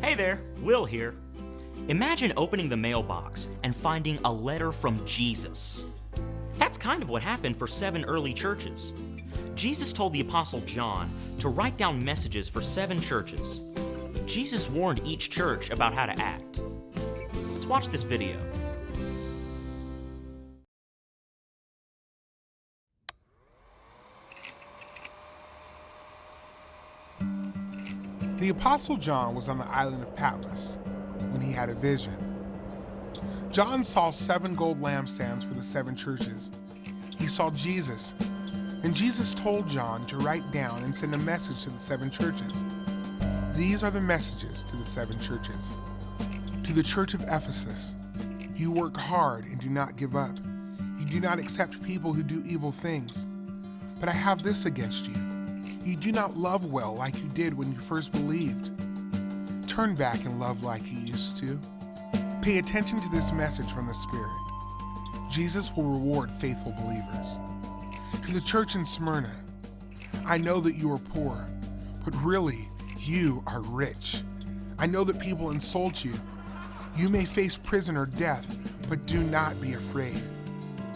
Hey there, Will here. Imagine opening the mailbox and finding a letter from Jesus. That's kind of what happened for 7 early churches. Jesus told the Apostle John to write down messages for 7 churches. Jesus warned each church about how to act. Let's watch this video. The Apostle John was on the island of Patmos when he had a vision. John saw 7 gold lampstands for the 7 churches. He saw Jesus, and Jesus told John to write down and send a message to the 7 churches. These are the messages to the 7 churches. To the church of Ephesus, you work hard and do not give up. You do not accept people who do evil things. But I have this against you. You do not love well like you did when you first believed. Turn back and love like you used to. Pay attention to this message from the Spirit. Jesus will reward faithful believers. To the church in Smyrna, I know that you are poor, but really, you are rich. I know that people insult you. You may face prison or death, but do not be afraid.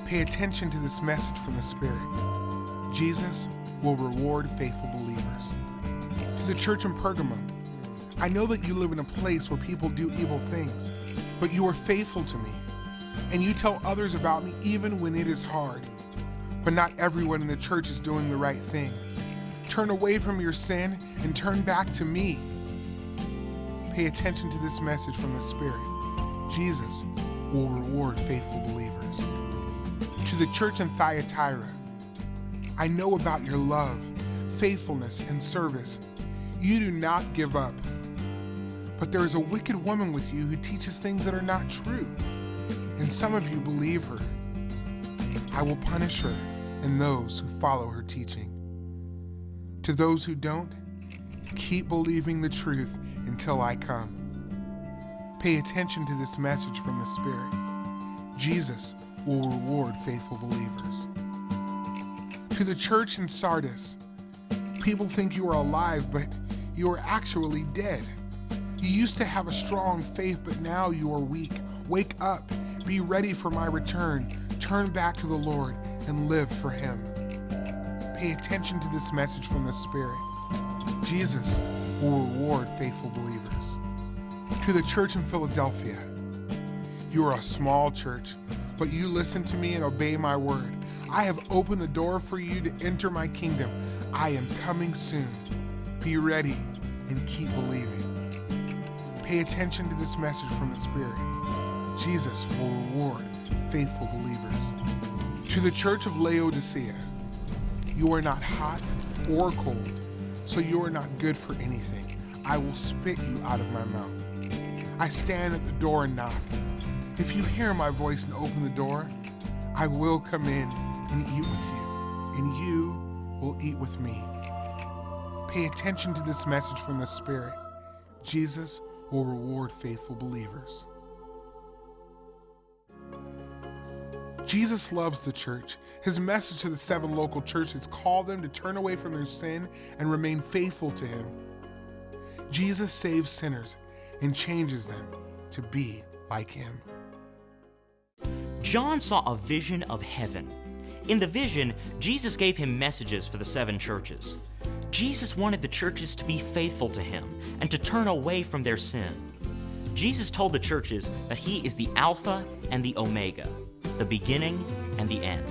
Pay attention to this message from the Spirit. Jesus will reward faithful believers. To the church in Pergamum, I know that you live in a place where people do evil things, but you are faithful to me, and you tell others about me even when it is hard. But not everyone in the church is doing the right thing. Turn away from your sin and turn back to me. Pay attention to this message from the Spirit. Jesus will reward faithful believers. To the church in Thyatira, I know about your love, faithfulness, and service. You do not give up. But there is a wicked woman with you who teaches things that are not true, and some of you believe her. I will punish her and those who follow her teaching. To those who don't, keep believing the truth until I come. Pay attention to this message from the Spirit. Jesus will reward faithful believers. To the church in Sardis, people think you are alive, but you are actually dead. You used to have a strong faith, but now you are weak. Wake up, be ready for my return. Turn back to the Lord and live for Him. Pay attention to this message from the Spirit. Jesus will reward faithful believers. To the church in Philadelphia, you are a small church, but you listen to me and obey my word. I have opened the door for you to enter my kingdom. I am coming soon. Be ready and keep believing. Pay attention to this message from the Spirit. Jesus will reward faithful believers. To the church of Laodicea, you are not hot or cold, so you are not good for anything. I will spit you out of my mouth. I stand at the door and knock. If you hear my voice and open the door, I will come in and eat with you, and you will eat with me. Pay attention to this message from the Spirit. Jesus will reward faithful believers. Jesus loves the church. His message to the 7 local churches called them to turn away from their sin and remain faithful to Him. Jesus saves sinners and changes them to be like Him. John saw a vision of heaven. In the vision, Jesus gave him messages for the 7 churches. Jesus wanted the churches to be faithful to Him and to turn away from their sin. Jesus told the churches that He is the Alpha and the Omega, the beginning and the end.